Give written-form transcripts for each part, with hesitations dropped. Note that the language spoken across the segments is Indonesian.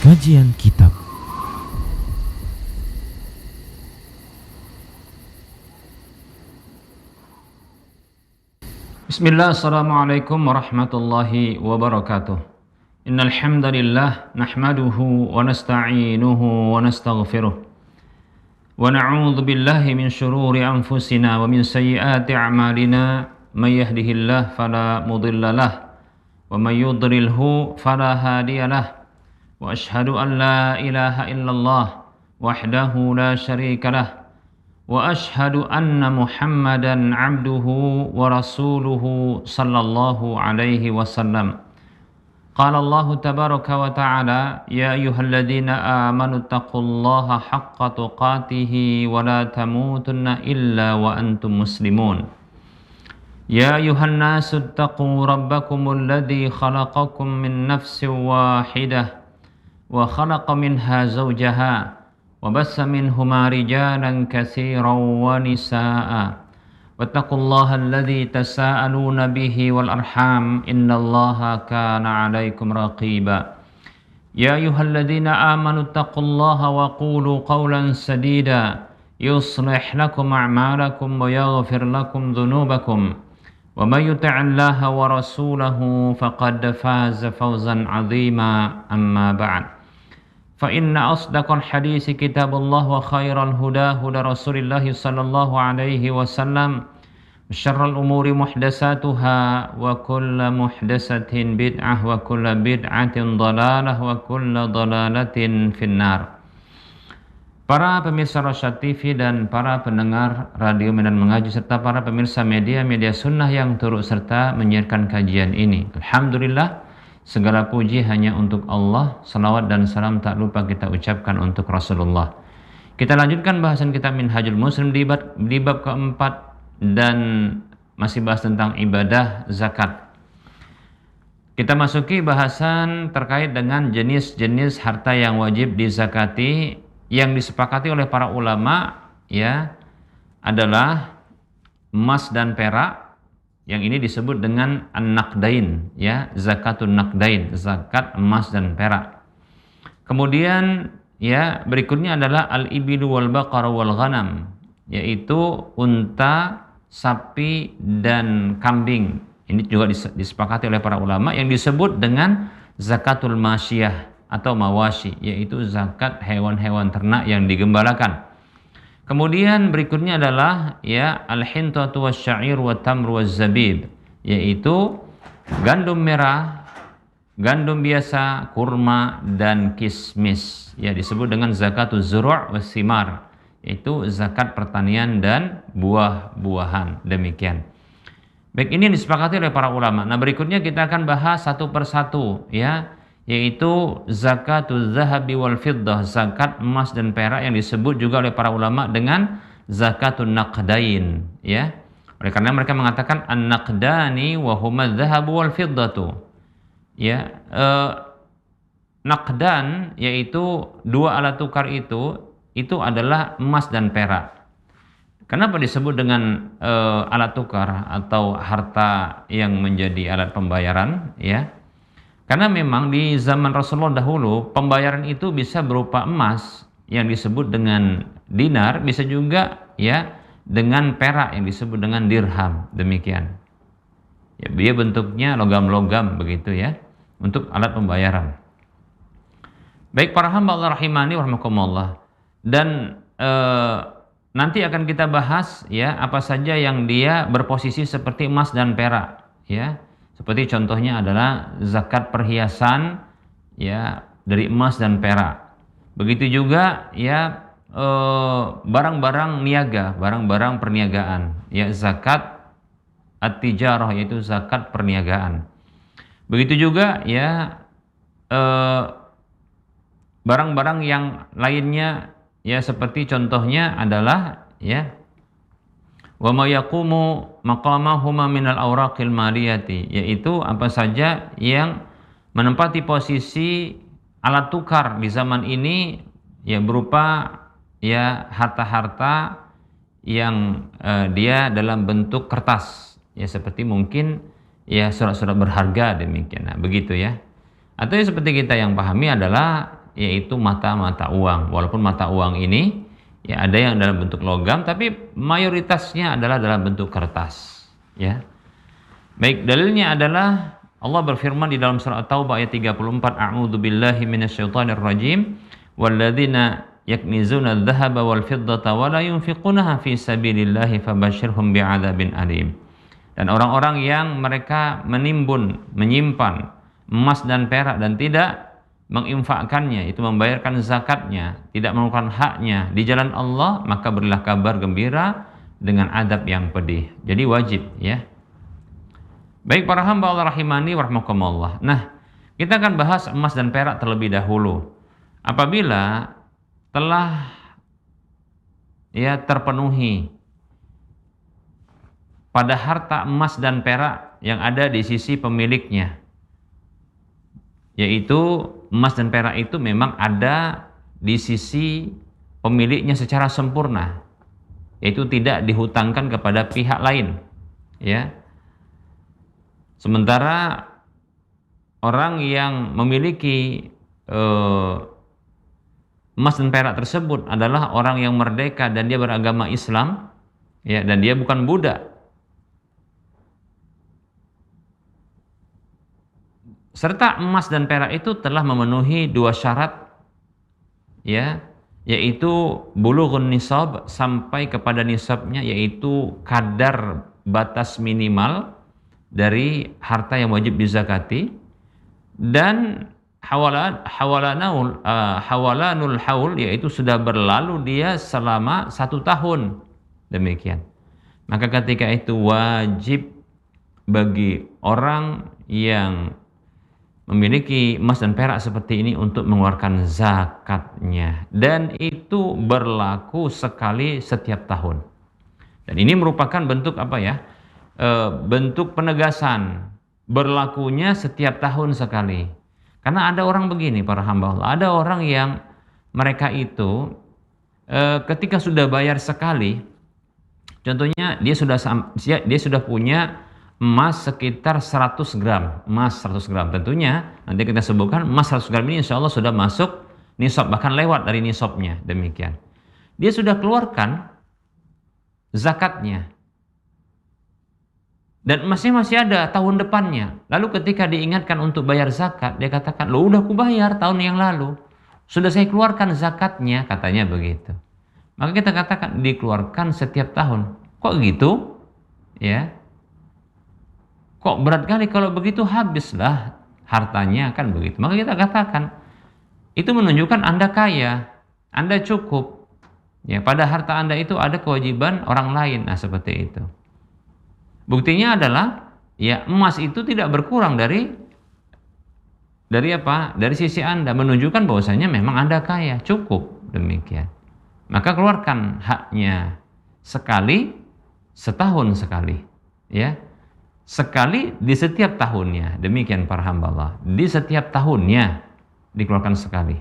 Kajian Kitab. Bismillah, assalamualaikum warahmatullahi wabarakatuh. Innal hamdalillah nahmaduhu wa nasta'inuhu wa nastaghfiruh. Wa na'udzu billahi min shururi anfusina wa min sayyiati a'malina. May yahdihillahu fala mudilla lahu wa may yudlilhu fala hadiya lahu. Wa asyhadu an la ilaha illallah wahdahu la syarika lahu. Wa ashhadu anna Muhammadan abduhu wa rasuluhu sallallahu alaihi wasallam. Qala Allah tabaraka wa ta'ala, ya ayyuhalladzina amanu taqullaha haqqa tuqatih wa la tamutunna illa wa antum muslimun. Ya ayyuhan nasu taqu rabbakumul ladzi khalaqakum min nafsin wahidah wa khalaqa minha zawjaha وبث منهما رجالا كثيرا ونساء واتقوا الله الذي تساءلون به والأرحام إن الله كان عليكم رقيبا يا أيها الذين آمنوا اتقوا الله وقولوا قولا سديدا يصلح لكم أعمالكم ويغفر لكم ذنوبكم ومن يطع الله ورسوله فقد فاز فوزا عظيما أما بعد فإن أصدق الحديث كتاب الله وخير الهدى هدى رسول الله صلى الله عليه وسلم وشر الأمور محدثاتها وكل محدثة بدعة وكل بدعة ضلالة وكل ضلالة في النار. Para pemirsa Rosyad TV dan para pendengar Radio Medan Mengaji serta para pemirsa media sunnah yang turut serta menyiarkan kajian ini, alhamdulillah, segala puji hanya untuk Allah. Salawat dan salam tak lupa kita ucapkan untuk Rasulullah. Kita lanjutkan bahasan kitab Minhajul Muslim di bab keempat dan masih bahas tentang ibadah zakat. Kita masuki bahasan terkait dengan jenis-jenis harta yang wajib dizakati yang disepakati oleh para ulama, ya, adalah emas dan perak. Yang ini disebut dengan an-naqdain, ya, zakatun naqdain, zakat emas dan perak. Kemudian, ya, berikutnya adalah al-ibilu wal baqar wal ghanam, yaitu unta, sapi dan kambing. Ini juga disepakati oleh para ulama yang disebut dengan zakatul masyiyah atau mawashi, yaitu zakat hewan-hewan ternak yang digembalakan. Kemudian berikutnya adalah, ya, al-hintatu wasyair wa tamru waz-zabib, yaitu gandum merah, gandum biasa, kurma dan kismis, ya, disebut dengan zakatuz zuru' was-simar, yaitu zakat pertanian dan buah-buahan. Demikian. Baik, ini yang disepakati oleh para ulama. Nah, berikutnya kita akan bahas satu persatu, ya, yaitu zakatuz zahabi wal fiddah, zakat emas dan perak yang disebut juga oleh para ulama dengan zakatun naqdain, ya. Oleh karena mereka mengatakan an-naqdani wa huma adz-dzahabu wal fiddatu. Ya, naqdan yaitu dua alat tukar itu adalah emas dan perak. Kenapa disebut dengan alat tukar atau harta yang menjadi alat pembayaran, ya? Karena memang di zaman Rasulullah dahulu pembayaran itu bisa berupa emas yang disebut dengan dinar, bisa juga, ya, dengan perak yang disebut dengan dirham. Demikian. Ya, dia bentuknya logam-logam begitu, ya, untuk alat pembayaran. Baik para hamba Allah rahimani wa rahmakumullah. Dan nanti akan kita bahas, ya, apa saja yang dia berposisi seperti emas dan perak, ya. Seperti contohnya adalah zakat perhiasan, ya, dari emas dan perak. Begitu juga, ya, barang-barang niaga, barang-barang perniagaan, ya, zakat at-tijarah, yaitu zakat perniagaan. Begitu juga, ya, barang-barang yang lainnya, ya, seperti contohnya adalah, ya, wa ma yaqumu maqamahuma minal awraqil maliyati, yaitu apa saja yang menempati posisi alat tukar di zaman ini, ya, berupa, ya, harta-harta yang dia dalam bentuk kertas, ya, seperti mungkin, ya, surat-surat berharga, demikian. Nah, begitu, ya. Atau seperti kita yang pahami adalah, yaitu mata uang. Walaupun mata uang ini ya ada yang dalam bentuk logam, tapi mayoritasnya adalah dalam bentuk kertas. Ya. Baik, dalilnya adalah Allah berfirman di dalam surah At-Taubah ayat 34, A'udzu billahi minasyaitonir rajim, walladzina yaknizuna adh-dhahaba wal fiddata wa la yunfiqunaha fi sabilillahi fabashshirhum bi'adzabin alim. Dan orang-orang yang mereka menimbun, menyimpan emas dan perak dan tidak menginfakkannya, itu membayarkan zakatnya, tidak mengeluarkan haknya di jalan Allah, maka berilah kabar gembira dengan adab yang pedih. Jadi wajib, ya. Baik para hamba Allah rahimani wa rahmakumullah. Nah, kita akan bahas emas dan perak terlebih dahulu. Apabila telah ya terpenuhi pada harta emas dan perak yang ada di sisi pemiliknya, yaitu emas dan perak itu memang ada di sisi pemiliknya secara sempurna, yaitu tidak dihutangkan kepada pihak lain, ya. Sementara orang yang memiliki emas dan perak tersebut adalah orang yang merdeka dan dia beragama Islam, ya, dan dia bukan budak. Serta emas dan perak itu telah memenuhi dua syarat, ya, yaitu bulughun nisab, sampai kepada nisabnya, yaitu kadar batas minimal dari harta yang wajib dizakati, dan hawalanul haul, yaitu sudah berlalu dia selama 1 tahun, demikian. Maka ketika itu wajib bagi orang yang memiliki emas dan perak seperti ini untuk mengeluarkan zakatnya, dan itu berlaku sekali setiap tahun. Dan ini merupakan bentuk apa ya? Bentuk penegasan berlakunya setiap tahun sekali. Karena ada orang begini para hamba Allah, ada orang yang mereka itu ketika sudah bayar sekali, contohnya dia sudah punya emas sekitar 100 gram, emas 100 gram. Tentunya nanti kita sebutkan emas 100 gram ini insya Allah sudah masuk nisab, bahkan lewat dari nisabnya, demikian. Dia sudah keluarkan zakatnya, dan masih ada tahun depannya. Lalu ketika diingatkan untuk bayar zakat, dia katakan, "Loh, udah aku bayar tahun yang lalu. Sudah saya keluarkan zakatnya," katanya begitu. Maka kita katakan dikeluarkan setiap tahun. Kok gitu? Ya. Kok berat kali kalau begitu, habislah hartanya, kan begitu. Maka kita katakan itu menunjukkan Anda kaya, Anda cukup. Ya, pada harta Anda itu ada kewajiban orang lain. Nah, seperti itu. Buktinya adalah ya emas itu tidak berkurang dari apa? Dari sisi Anda, menunjukkan bahwasanya memang Anda kaya, cukup, demikian. Maka keluarkan haknya sekali, setahun sekali, ya. Sekali di setiap tahunnya. Demikian para hamba Allah. Di setiap tahunnya dikeluarkan sekali.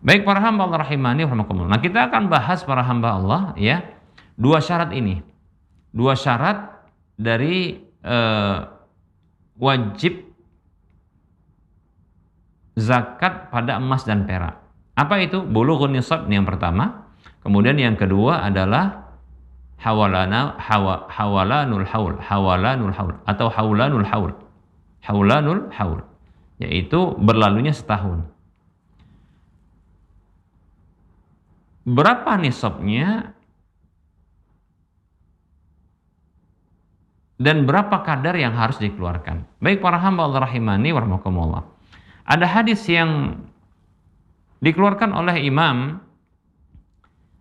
Baik para hamba Allah rahimani wa rahimakumullah. Nah, kita akan bahas para hamba Allah, ya, dua syarat ini. Dua syarat dari wajib zakat pada emas dan perak. Apa itu? Bulughun nisab yang pertama. Kemudian yang kedua adalah hawalanul haul atau haulanul haul, yaitu berlalunya setahun. Berapa nisabnya dan berapa kadar yang harus dikeluarkan? Baik para hamba Allah rahimani wa rahimakumullah. Ada hadis yang dikeluarkan oleh Imam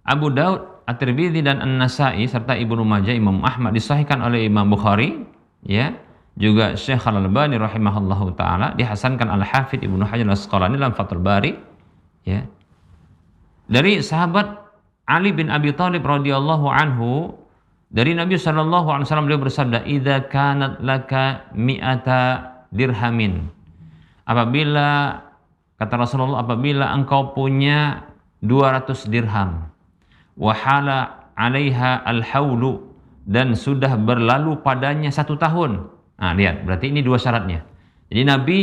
Abu Daud, At-Tirmidzi dan An-Nasa'i serta Ibnu Majah, Imam Ahmad, disahihkan oleh Imam Bukhari, ya. Juga Syekh Al-Albani rahimahullahu taala, dihasankan Al-Hafidz Ibnu Hajar Al-Asqalani dalam Fathul Bari, ya. Dari sahabat Ali bin Abi Thalib radhiyallahu anhu, dari Nabi sallallahu alaihi wasallam, beliau bersabda, "Idza kanat laka mi'ata dirhamin." Apabila, kata Rasulullah, apabila engkau punya 200 dirham, wahala 'alaiha al-haulu, dan sudah berlalu padanya 1 tahun. Nah, lihat, berarti ini dua syaratnya. Jadi Nabi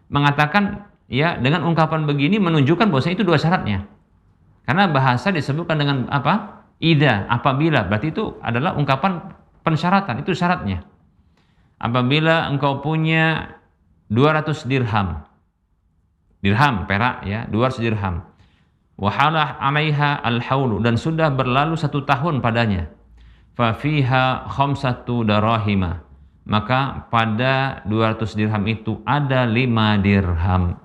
mengatakan ya dengan ungkapan begini menunjukkan bahwa itu dua syaratnya. Karena bahasa disebutkan dengan apa? Idza, apabila. Berarti itu adalah ungkapan pensyaratan, itu syaratnya. Apabila engkau punya 200 dirham. Dirham, perak ya, 200 dirham. Wa halah 'alaiha al-haulu, dan sudah berlalu 1 tahun padanya. Fa fiha khamsatu darahima. Maka pada 200 dirham itu ada 5 dirham.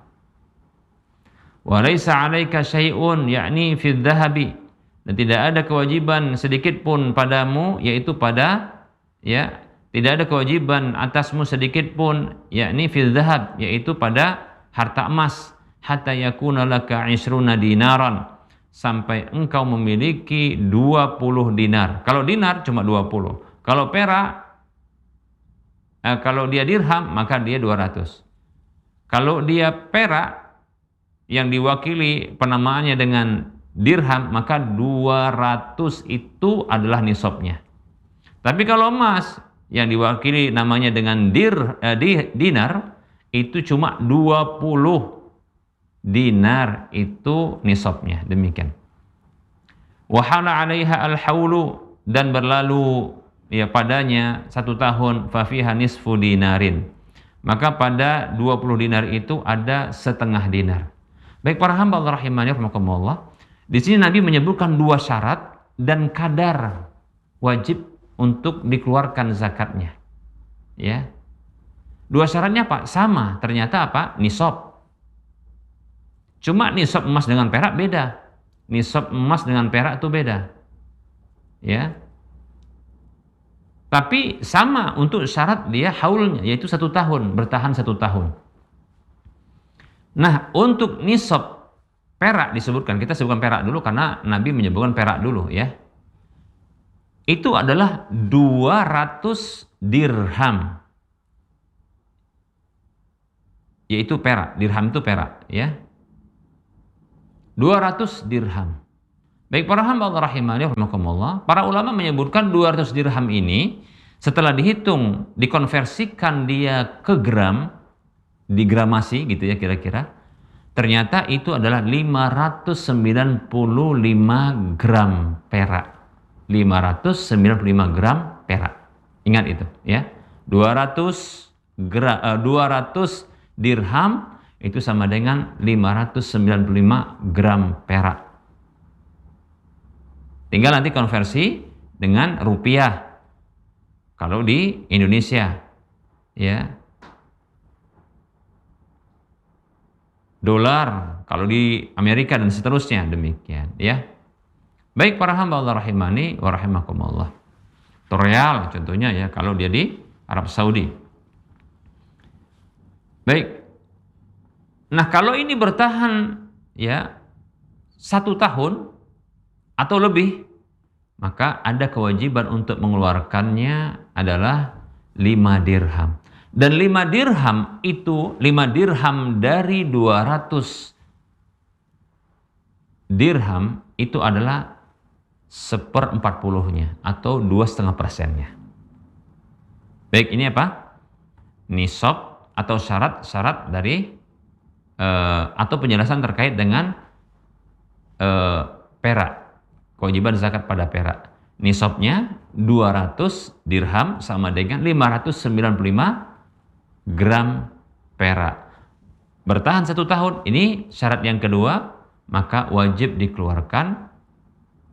Wa laisa 'alaika syai'un, yakni fi dhahabi, dan tidak ada kewajiban sedikit pun padamu, yaitu pada ya, tidak ada kewajiban atasmu sedikit pun, yakni fi dhahab, yaitu pada harta emas, hatta yakuna laka 'ishruna dinaran, sampai engkau memiliki 20 dinar. Kalau dinar cuma 20. Kalau perak, kalau dia dirham maka dia 200. Kalau dia perak yang diwakili penamaannya dengan dirham, maka 200 itu adalah nisabnya. Tapi kalau emas yang diwakili namanya dengan dinar, itu cuma 20 dinar itu nisabnya, demikian. Wa hala 'alaiha al-haulu, dan berlalu ya padanya 1 tahun, fa fiha nisfu dinarin, maka pada 20 dinar itu ada setengah dinar. Baik para hamba Allah rahimani rahimakumullah, di sini Nabi menyebutkan 2 syarat dan kadar wajib untuk dikeluarkan zakatnya. Ya. 2 syaratnya apa? Sama, ternyata apa? Nisab. Cuma nisab emas dengan perak beda. Nisab emas dengan perak itu beda. Ya. Tapi sama untuk syarat dia haulnya, yaitu 1 tahun, bertahan 1 tahun. Nah, untuk nisab perak disebutkan, kita sebutkan perak dulu karena Nabi menyebutkan perak dulu ya. Itu adalah 200 dirham. Yaitu perak, dirham itu perak ya. 200 dirham. Baik para hamba Allah rahimani rahimakumullah, para ulama menyebutkan 200 dirham ini setelah dihitung, dikonversikan dia ke gram, digramasi gitu ya kira-kira, ternyata itu adalah 595 gram perak. 595 gram perak. Ingat itu ya. 200 dirham itu sama dengan 595 gram perak. Tinggal nanti konversi dengan rupiah. Kalau di Indonesia ya. Dolar kalau di Amerika dan seterusnya, demikian ya. Baik para hamba Allah rahimani wa rahimakumullah. Real contohnya ya kalau dia di Arab Saudi. Baik. Nah, kalau ini bertahan ya 1 tahun atau lebih, maka ada kewajiban untuk mengeluarkannya adalah 5 dirham. Dan 5 dirham itu, 5 dirham dari 200 dirham itu adalah 1/40-nya atau 2,5%-nya. Baik, ini apa? Nisab atau syarat-syarat dari atau penjelasan terkait dengan perak, kewajiban zakat pada perak. Nisabnya 200 dirham sama dengan 595 gram perak. Bertahan 1 tahun, ini syarat yang kedua, maka wajib dikeluarkan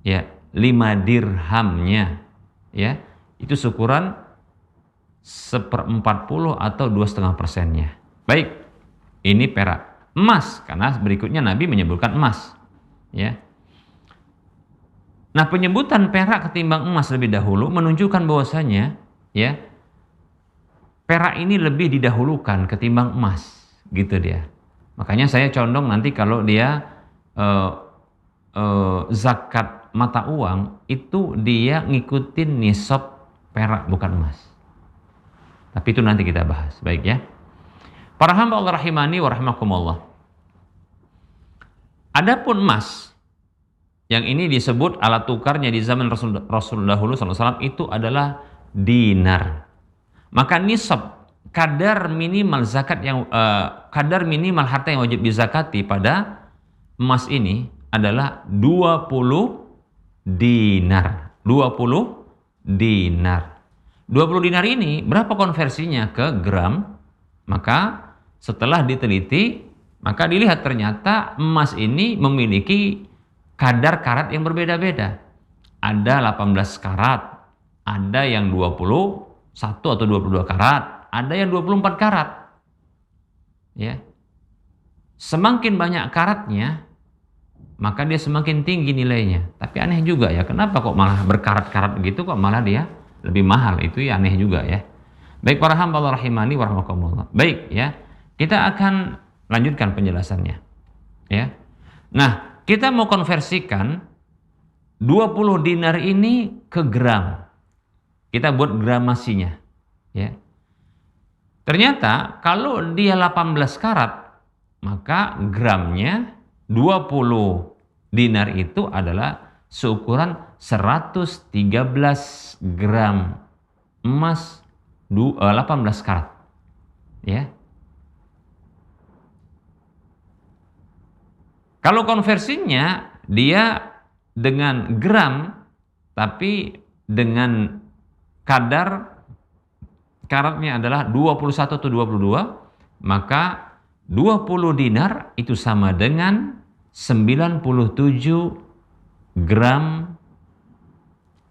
ya 5 dirhamnya ya. Itu syukuran 1/40 atau 2,5%-nya. Baik, ini perak. Emas, karena berikutnya Nabi menyebutkan emas ya. Nah, penyebutan perak ketimbang emas lebih dahulu menunjukkan bahwasanya ya perak ini lebih didahulukan ketimbang emas, gitu dia. Makanya saya condong nanti kalau dia zakat mata uang itu dia ngikutin nisab perak bukan emas. Tapi itu nanti kita bahas, baik ya. Para hamba Allah rahimani wa rahimakumullah. Adapun emas yang ini disebut alat tukarnya di zaman Rasul dahulu SAW itu adalah dinar. Maka nisab kadar minimal kadar minimal harta yang wajib dizakati pada emas ini adalah 20 dinar. 20 dinar. 20 dinar ini berapa konversinya ke gram? Maka setelah diteliti, maka dilihat ternyata emas ini memiliki kadar karat yang berbeda-beda. Ada 18 karat, ada yang 21 atau 22 karat, ada yang 24 karat. Ya. Semakin banyak karatnya, maka dia semakin tinggi nilainya. Tapi aneh juga ya, kenapa kok malah berkarat-karat begitu kok malah dia lebih mahal? Itu ya aneh juga ya. Baik para hamba Allah rahimani wa rahmakumullah. Baik ya, kita akan lanjutkan penjelasannya. Ya. Nah, kita mau konversikan 20 dinar ini ke gram. Kita buat gramasinya. Ya. Ternyata kalau dia 18 karat, maka gramnya 20 dinar itu adalah seukuran 113 gram emas 18 karat. Ya. Kalau konversinya dia dengan gram tapi dengan kadar karatnya adalah 21 atau 22, maka 20 dinar itu sama dengan 97 gram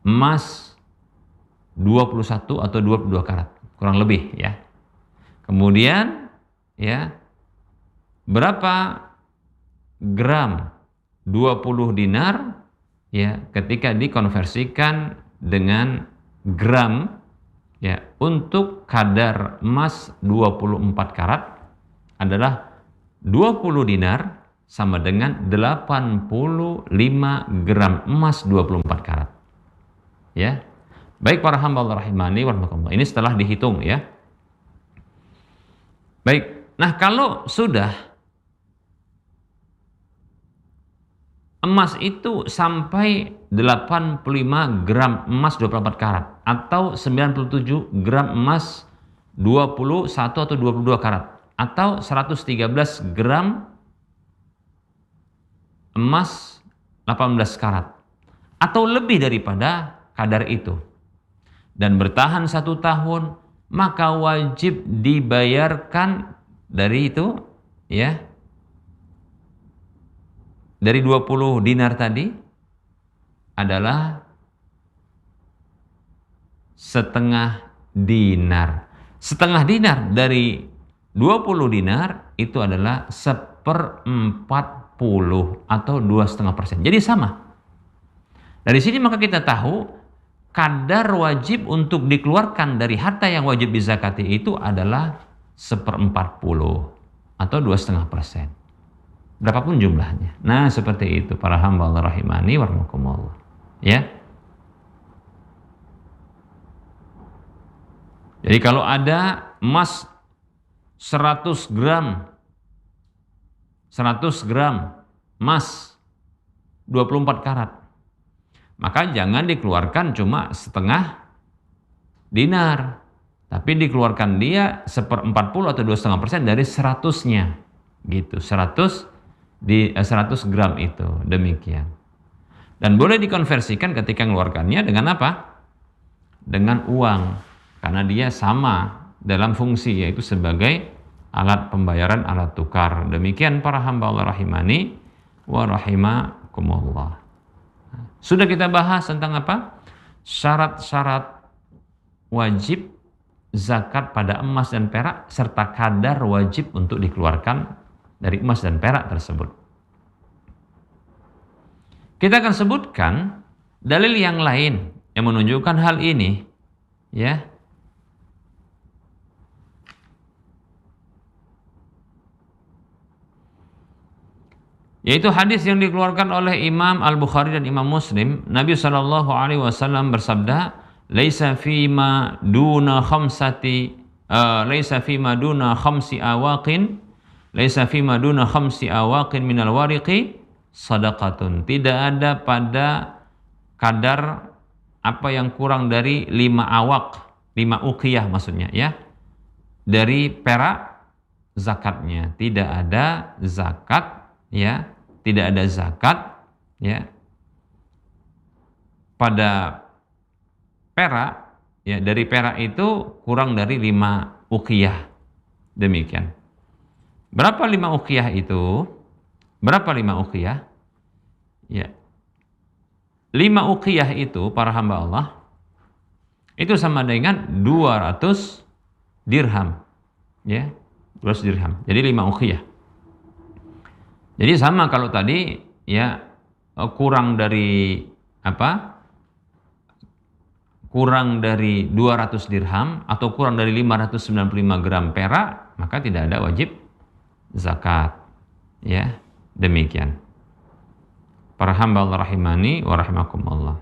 emas 21 atau 22 karat, kurang lebih ya. Kemudian ya, berapa gram 20 dinar ya ketika dikonversikan dengan gram ya untuk kadar emas 24 karat adalah 20 dinar sama dengan 85 gram emas 24 karat. Ya. Baik para hamba Allah rahimani wa rahmakumullah. Ini setelah dihitung ya. Baik. Nah, kalau sudah emas itu sampai 85 gram emas 24 karat atau 97 gram emas 21 atau 22 karat atau 113 gram emas 18 karat atau lebih daripada kadar itu dan bertahan 1 tahun, maka wajib dibayarkan dari itu ya, dari 20 dinar tadi adalah setengah dinar. Setengah dinar dari 20 dinar itu adalah 1/40 atau 2,5%. Jadi sama. Dari sini maka kita tahu kadar wajib untuk dikeluarkan dari harta yang wajib dizakati itu adalah 1/40 atau 2,5%. Berapapun jumlahnya. Nah, seperti itu para hamba Allah rahimani wa rahmakumullah. Ya. Jadi kalau ada emas 100 gram emas 24 karat, maka jangan dikeluarkan cuma setengah dinar, tapi dikeluarkan dia 1/40 atau 2,5% dari 100-nya gitu. 100 gram itu demikian. Dan boleh dikonversikan ketika mengeluarkannya dengan apa? Dengan uang, karena dia sama dalam fungsi, yaitu sebagai alat pembayaran, alat tukar. Demikian para hamba Allah rahimani wa rahimakumullah. Sudah kita bahas tentang apa? Syarat-syarat wajib zakat pada emas dan perak serta kadar wajib untuk dikeluarkan dari emas dan perak tersebut. Kita akan sebutkan dalil yang lain yang menunjukkan hal ini, ya. Yaitu hadis yang dikeluarkan oleh Imam Al-Bukhari dan Imam Muslim. Nabi SAW bersabda, "Laisa fima duna khamsi awaqin, laisa fima duna khamsi awaqin minal wariqi sadaqatun." Tidak ada pada kadar apa yang kurang dari 5 awaq, 5 uqiyah maksudnya ya. dari perak zakatnya. Tidak ada zakat, ya, tidak ada zakat, ya, pada perak, ya, dari perak itu kurang dari 5 uqiyah. Demikian. Berapa 5 uqiyah itu? Berapa 5 uqiyah? Ya. 5 uqiyah itu, para hamba Allah, itu sama dengan 200 dirham. Ya, 200 dirham. Jadi 5 uqiyah. Jadi sama kalau tadi, ya, kurang dari apa? Kurang dari 200 dirham atau kurang dari 595 gram perak, maka tidak ada wajib zakat. Ya, demikian. Para hamba Allah rahimani wa rahimakumullah.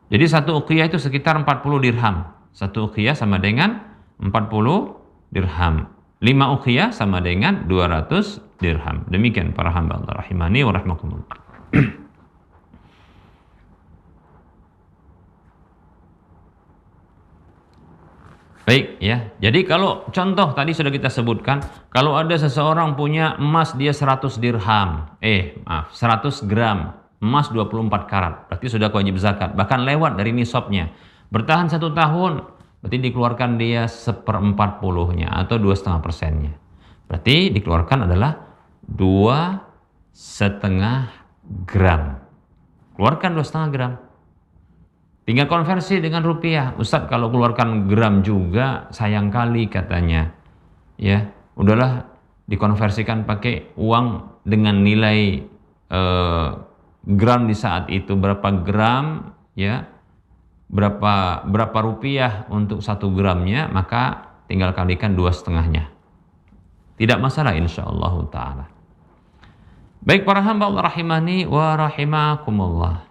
Jadi satu uqiyah itu sekitar 40 dirham. Satu uqiyah sama dengan 40 dirham. 5 uqiyah sama dengan 200 dirham. Demikian para hamba Allah rahimani wa rahimakumullah. Baik, ya. Jadi kalau contoh tadi sudah kita sebutkan, kalau ada seseorang punya emas dia 100 dirham, 100 gram, emas 24 karat, berarti sudah wajib zakat, bahkan lewat dari nisabnya. Bertahan 1 tahun, berarti dikeluarkan dia 1/40-nya atau 2,5%-nya. Berarti dikeluarkan adalah 2,5 gram. Keluarkan 2,5 gram. Tinggal konversi dengan rupiah. Ustadz, kalau keluarkan gram juga sayang kali katanya. Ya, udahlah dikonversikan pakai uang dengan nilai gram di saat itu, berapa gram, ya, berapa rupiah untuk 1 gramnya, maka tinggal kalikan 2,5-nya. Tidak masalah insyaallah taala. Baik para hamba Allah rahimani wa rahimakumullah.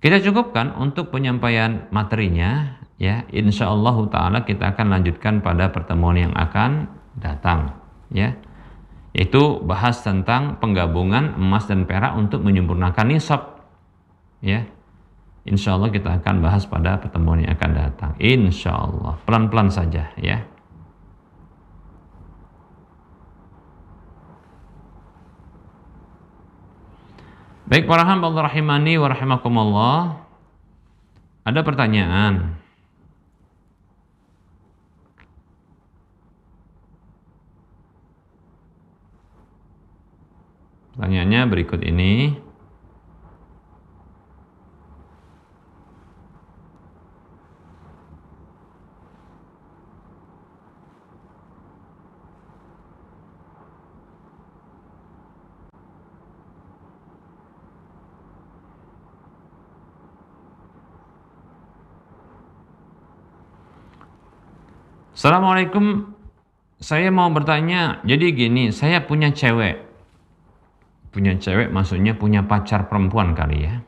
Kita cukupkan untuk penyampaian materinya, ya. Insyaallah taala kita akan lanjutkan pada pertemuan yang akan datang, ya. Yaitu bahas tentang penggabungan emas dan perak untuk menyempurnakan nisab, ya. Insyaallah kita akan bahas pada pertemuan yang akan datang. Insyaallah, pelan-pelan saja, ya. Baik para hamba Allah rahimani wa rahimakumullah. Ada pertanyaan. Pertanyaannya berikut ini. Assalamualaikum, saya mau bertanya, jadi gini, saya punya cewek maksudnya punya pacar perempuan kali ya,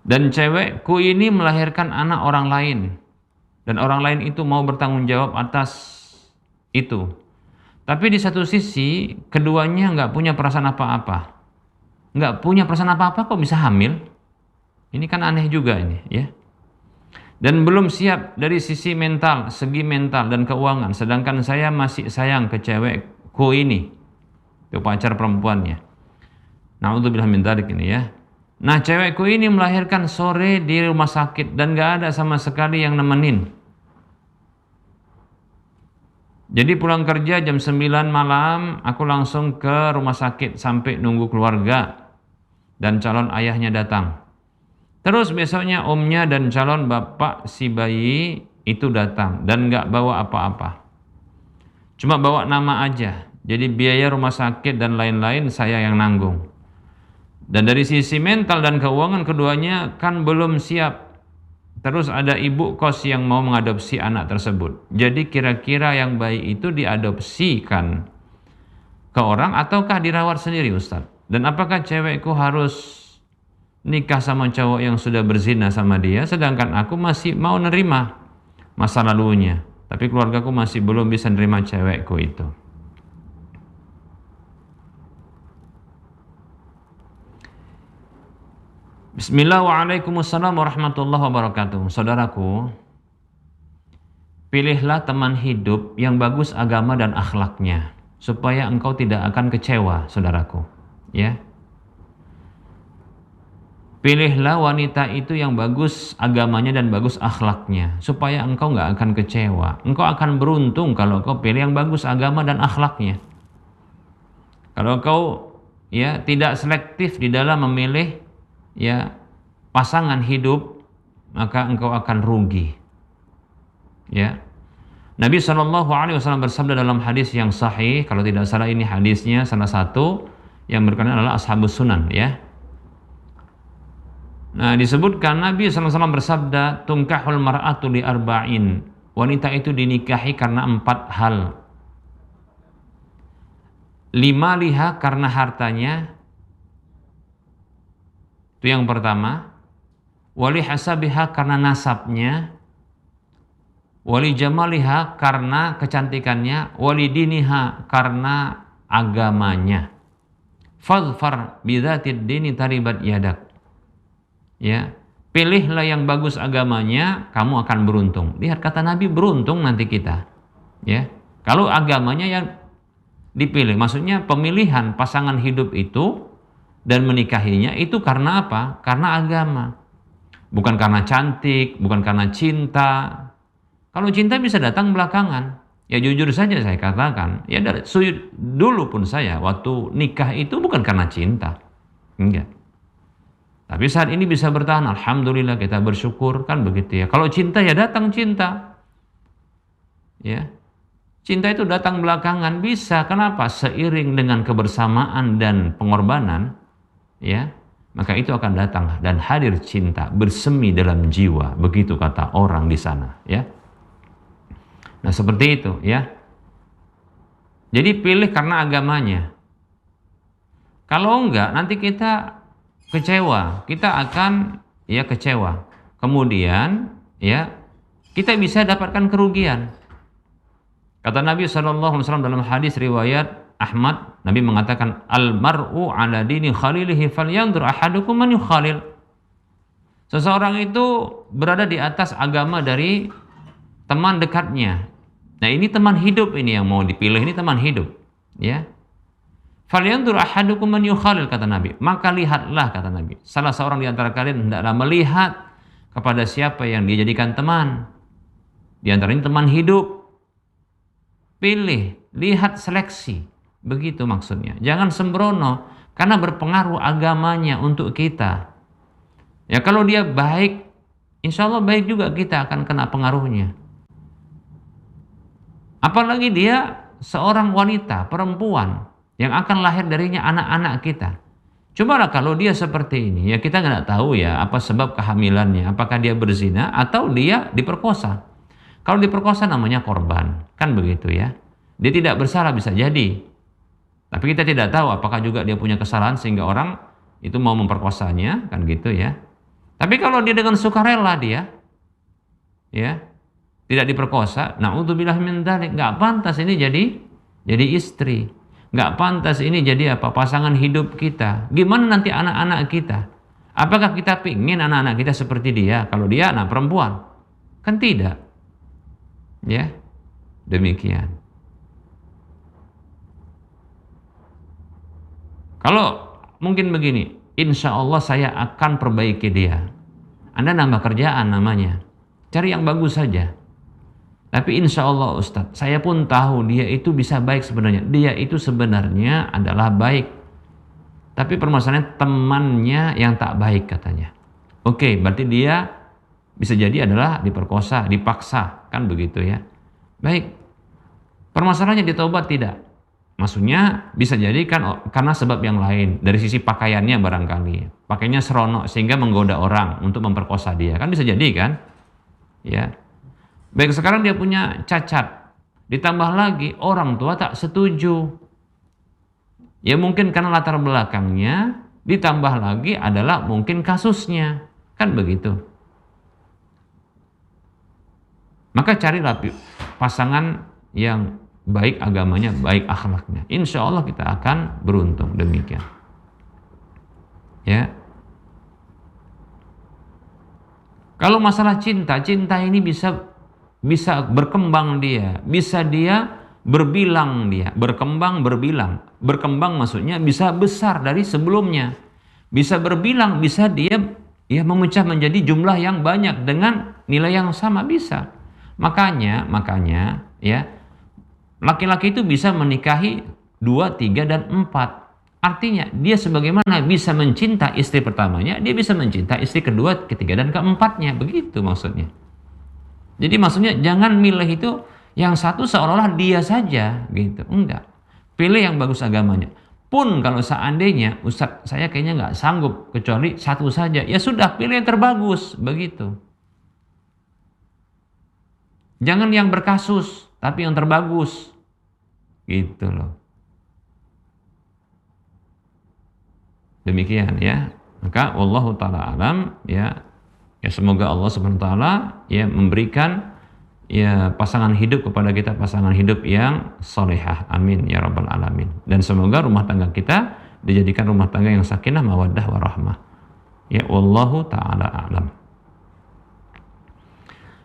dan cewekku ini melahirkan anak orang lain, dan orang lain itu mau bertanggung jawab atas itu, tapi di satu sisi keduanya nggak punya perasaan apa-apa, kok bisa hamil? Ini kan aneh juga ini, ya. Dan belum siap dari segi mental dan keuangan, sedangkan saya masih sayang ke cewekku ini, ke pacar perempuannya. Na'udzubillah min dzalik ini, ya. Nah, cewekku ini melahirkan sore di rumah sakit dan gak ada sama sekali yang nemenin. Jadi pulang kerja jam 9 malam, aku langsung ke rumah sakit sampai nunggu keluarga dan calon ayahnya datang. Terus besoknya omnya dan calon bapak si bayi itu datang dan gak bawa apa-apa. Cuma bawa nama aja. Jadi biaya rumah sakit dan lain-lain saya yang nanggung. Dan dari sisi mental dan keuangan keduanya kan belum siap. Terus ada ibu kos yang mau mengadopsi anak tersebut. Jadi kira-kira yang bayi itu diadopsikan ke orang ataukah dirawat sendiri, Ustaz? Dan apakah cewekku harus nikah sama cowok yang sudah berzina sama dia, sedangkan aku masih mau nerima masa lalunya, tapi keluargaku masih belum bisa nerima cewekku itu. Bismillah, waalaikumsalam warahmatullahi wabarakatuh. Saudaraku, pilihlah teman hidup yang bagus agama dan akhlaknya, supaya engkau tidak akan kecewa, saudaraku. Ya. Pilihlah wanita itu yang bagus agamanya dan bagus akhlaknya, supaya engkau nggak akan kecewa. Engkau akan beruntung kalau kau pilih yang bagus agama dan akhlaknya. Kalau kau ya tidak selektif di dalam memilih ya pasangan hidup, maka engkau akan rugi. Ya. Nabi SAW bersabda dalam hadis yang sahih, kalau tidak salah ini hadisnya salah satu yang berkenaan adalah Ashabus Sunan, ya. Nah, disebutkan Nabi SAW bersabda, "Tunkahul mar'atu li arba'in." Wanita itu dinikahi karena 4 hal. 5 liha karena hartanya. Itu yang pertama. Wali hasabiha karena nasabnya. Wali jamaliha karena kecantikannya. Wali diniha karena agamanya. Fadfar bidzatid dini taribat yadak. Ya, pilihlah yang bagus agamanya, kamu akan beruntung. Lihat kata Nabi, beruntung nanti kita. Ya, kalau agamanya yang dipilih, maksudnya pemilihan pasangan hidup itu dan menikahinya itu karena apa? Karena agama, bukan karena cantik, bukan karena cinta. Kalau cinta bisa datang belakangan. Ya jujur saja saya katakan, ya dari dulu pun saya waktu nikah itu bukan karena cinta, enggak. Tapi saat ini bisa bertahan, alhamdulillah, kita bersyukur, kan begitu ya. Kalau cinta ya datang cinta. Ya. Cinta itu datang belakangan, bisa. Kenapa? Seiring dengan kebersamaan dan pengorbanan, ya, maka itu akan datang dan hadir cinta bersemi dalam jiwa, begitu kata orang di sana, ya. Nah, seperti itu, ya. Jadi pilih karena agamanya. Kalau enggak, nanti kita kecewa, kita akan ya kecewa. Kemudian ya kita bisa dapatkan kerugian. Kata Nabi SAW dalam hadis riwayat Ahmad, Nabi mengatakan al-mar'u ala dini khalilihi falyanzur ahadukum man yukhalil. Seseorang itu berada di atas agama dari teman dekatnya. Nah, ini teman hidup ini yang mau dipilih, ini teman hidup, ya. Falyanzur ahadukum man yukhalil, kata Nabi. Maka lihatlah, kata Nabi, salah seorang di antara kalian hendaklah melihat kepada siapa yang dia jadikan teman. Di antaranya teman hidup. Pilih, lihat, seleksi. Begitu maksudnya. Jangan sembrono karena berpengaruh agamanya untuk kita. Ya kalau dia baik, insya Allah baik juga kita akan kena pengaruhnya. Apalagi dia seorang wanita, perempuan yang akan lahir darinya anak-anak kita. Cobalah kalau dia seperti ini, ya kita nggak tahu ya apa sebab kehamilannya, apakah dia berzina atau dia diperkosa. Kalau diperkosa namanya korban, kan begitu ya. Dia tidak bersalah bisa jadi. Tapi kita tidak tahu apakah juga dia punya kesalahan sehingga orang itu mau memperkosanya, kan gitu ya. Tapi kalau dia dengan sukarela dia, ya tidak diperkosa, na'udzubillah min dzalik, nggak pantas ini jadi istri. Nggak pantas ini jadi apa? Pasangan hidup kita. Gimana nanti anak-anak kita? Apakah kita pingin anak-anak kita seperti dia? Kalau dia anak perempuan, kan tidak. Ya, demikian. Kalau mungkin begini, insya Allah saya akan perbaiki dia. Anda nambah kerjaan namanya. Cari yang bagus saja. Tapi insya Allah Ustadz, saya pun tahu dia itu bisa baik sebenarnya. Dia itu sebenarnya adalah baik. Tapi permasalahannya temannya yang tak baik katanya. Oke, berarti dia bisa jadi adalah diperkosa, dipaksa. Kan begitu ya. Baik. Permasalahannya ditaubat tidak? Maksudnya bisa jadi kan karena sebab yang lain. Dari sisi pakaiannya barangkali. Pakainya seronok sehingga menggoda orang untuk memperkosa dia. Kan bisa jadi kan? Ya. Baik, sekarang dia punya cacat, ditambah lagi orang tua tak setuju. Ya mungkin karena latar belakangnya, ditambah lagi adalah mungkin kasusnya. Kan begitu. Maka carilah pasangan yang baik agamanya, baik akhlaknya. Insya Allah kita akan beruntung, demikian. Ya. Kalau masalah cinta, cinta ini bisa bisa berkembang dia, bisa dia berbilang dia, berkembang berbilang. Berkembang maksudnya bisa besar dari sebelumnya. Bisa berbilang, bisa dia ya memecah menjadi jumlah yang banyak dengan nilai yang sama bisa. Makanya ya laki-laki itu bisa menikahi 2, 3, dan 4. Artinya dia sebagaimana bisa mencinta istri pertamanya, dia bisa mencinta istri kedua, ketiga, dan keempatnya. Begitu maksudnya. Jadi maksudnya jangan milih itu yang satu seolah-olah dia saja gitu. Enggak. Pilih yang bagus agamanya. Pun kalau seandainya Ustadz saya kayaknya nggak sanggup kecuali satu saja, ya sudah pilih yang terbagus. Begitu. Jangan yang berkasus, tapi yang terbagus. Gitu loh. Demikian ya. Maka wallahu taala alam ya. Ya semoga Allah Subhanahu wa taala ya memberikan ya pasangan hidup kepada kita, pasangan hidup yang solehah. Amin ya rabbal alamin. Dan semoga rumah tangga kita dijadikan rumah tangga yang sakinah, mawaddah, warahmah. Ya wallahu taala alam.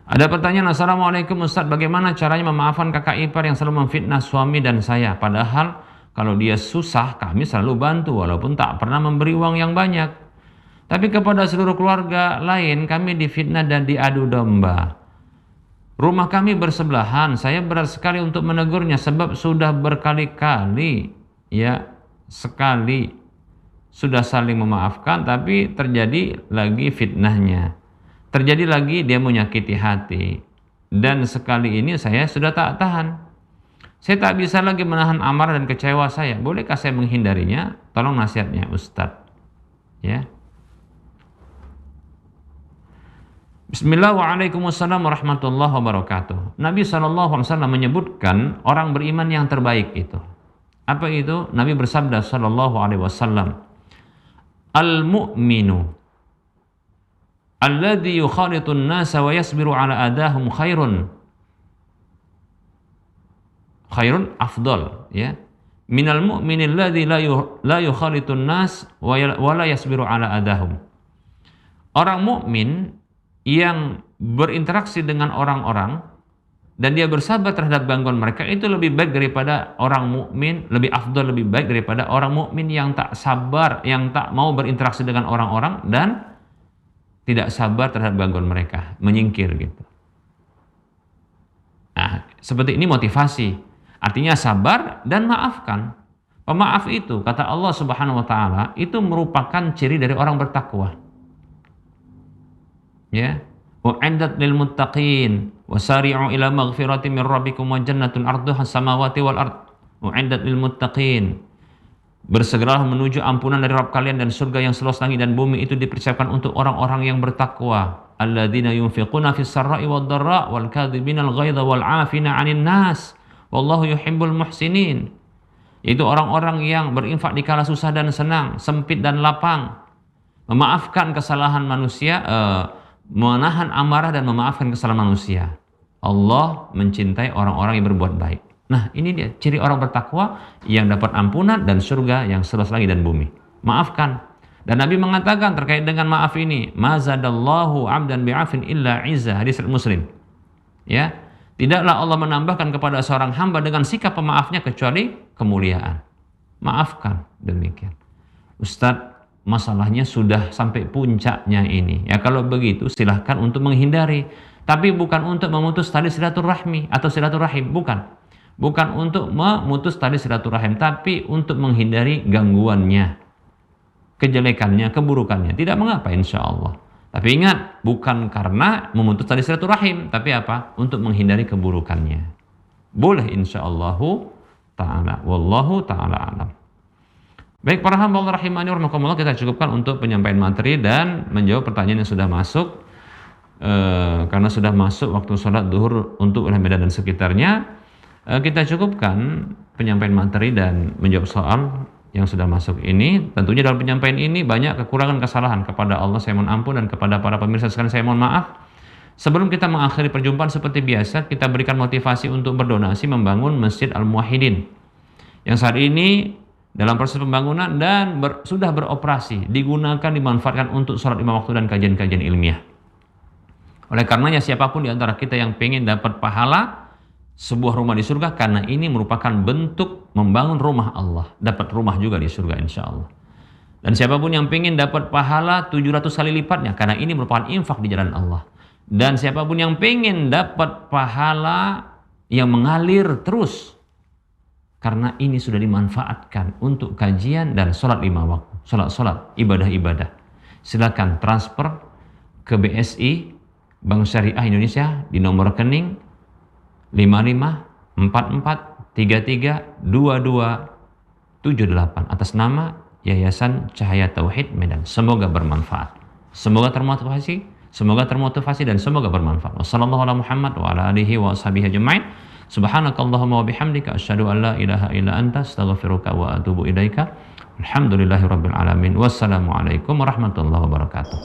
Ada pertanyaan, Assalamualaikum Ustadz, bagaimana caranya memaafkan kakak ipar yang selalu memfitnah suami dan saya? Padahal kalau dia susah kami selalu bantu walaupun tak pernah memberi uang yang banyak. Tapi kepada seluruh keluarga lain kami difitnah dan diadu domba. Rumah kami bersebelahan, saya berat sekali untuk menegurnya sebab sudah berkali-kali ya sekali sudah saling memaafkan tapi terjadi lagi fitnahnya. Terjadi lagi dia menyakiti hati. Dan sekali ini saya sudah tak tahan. Saya tak bisa lagi menahan amarah dan kecewa saya. Bolehkah saya menghindarinya? Tolong nasihatnya Ustadz. Ya. Bismillah, waalaikumsalam warahmatullahi wabarakatuh. Nabi SAW menyebutkan orang beriman yang terbaik itu. Apa itu? Nabi bersabda SAW, Al-mu'minu alladhi yukhalitun nasa wa yasbiru ala adahum khairun afdal ya minal mu'minil ladzi la yukhalitun nas wa la yasbiru ala adahum. Orang mukmin yang berinteraksi dengan orang-orang dan dia bersabar terhadap gangguan mereka itu lebih baik daripada orang mukmin, lebih afdal, lebih baik daripada orang mukmin yang tak sabar, yang tak mau berinteraksi dengan orang-orang dan tidak sabar terhadap gangguan mereka, menyingkir gitu. Nah, seperti ini motivasi. Artinya sabar dan maafkan. Pemaaf itu, kata Allah Subhanahu wa taala, itu merupakan ciri dari orang bertakwa. Ya, u'iddat lil muttaqin wasari'u ila maghfiratin min rabbikum wa jannatun 'arduha as-samawati wal ard. U'iddat lil muttaqin. Bersegeralah menuju ampunan dari Rabb kalian dan surga yang seluas langit dan bumi itu dipersiapkan untuk orang-orang yang bertakwa. Alladzina yunfiquna fis sarra'i wad dharra wal kadhibinal ghaidha wal 'afina 'anil nas wallahu yuhibbul muhsinin. Itu orang-orang yang berinfak di kala susah dan senang, sempit dan lapang, memaafkan kesalahan manusia, menahan amarah dan memaafkan kesalahan manusia. Allah mencintai orang-orang yang berbuat baik. Nah, ini dia ciri orang bertakwa yang dapat ampunan dan surga yang seluas langit dan bumi. Maafkan. Dan Nabi mengatakan terkait dengan maaf ini, ma zadallahu 'abdan bi'afin illa 'izza, hadis Muslim. Ya, tidaklah Allah menambahkan kepada seorang hamba dengan sikap pemaafnya kecuali kemuliaan. Maafkan, demikian. Ustadz, masalahnya sudah sampai puncaknya ini. Ya kalau begitu silahkan untuk menghindari. Tapi bukan untuk memutus tali silaturahmi atau silaturahim, bukan. Bukan untuk memutus tali silaturahim, tapi untuk menghindari gangguannya, kejelekannya, keburukannya. Tidak mengapa insya Allah. Tapi ingat, bukan karena memutus tali silaturahim, tapi apa? Untuk menghindari keburukannya. Boleh insya Allah ta'ala. Wallahu ta'ala alam. Baik para hamba Allah rahimani wa rahimakumullah, kita cukupkan untuk penyampaian materi dan menjawab pertanyaan yang sudah masuk. Karena sudah masuk waktu sholat duhur untuk wilayah Medan dan sekitarnya, kita cukupkan penyampaian materi dan menjawab soal yang sudah masuk ini. Tentunya dalam penyampaian ini banyak kekurangan kesalahan, kepada Allah saya mohon ampun dan kepada para pemirsa sekalian saya mohon maaf. Sebelum kita mengakhiri perjumpaan seperti biasa, kita berikan motivasi untuk berdonasi membangun Masjid Al-Muwahhidin yang saat ini dalam proses pembangunan dan sudah beroperasi, digunakan, dimanfaatkan untuk sholat lima waktu dan kajian-kajian ilmiah. Oleh karenanya siapapun di antara kita yang pengen dapat pahala sebuah rumah di surga, karena ini merupakan bentuk membangun rumah Allah, dapat rumah juga di surga insya Allah. Dan siapapun yang pengen dapat pahala 700 kali lipatnya, karena ini merupakan infak di jalan Allah. Dan siapapun yang pengen dapat pahala yang mengalir terus, karena ini sudah dimanfaatkan untuk kajian dan sholat 5 waktu, sholat ibadah-ibadah. Silakan transfer ke BSI Bank Syariah Indonesia di nomor rekening 5544332278 atas nama Yayasan Cahaya Tauhid Medan. Semoga bermanfaat, semoga termotivasi dan semoga bermanfaat. Wassalamualaikum warahmatullahi wabarakatuh. Subhanakallahumma wa bihamdika asyhadu an la ilaha illa anta astaghfiruka wa atubu ilaika. Alhamdulillahirabbil alamin. Wassalamualaikum warahmatullahi wabarakatuh.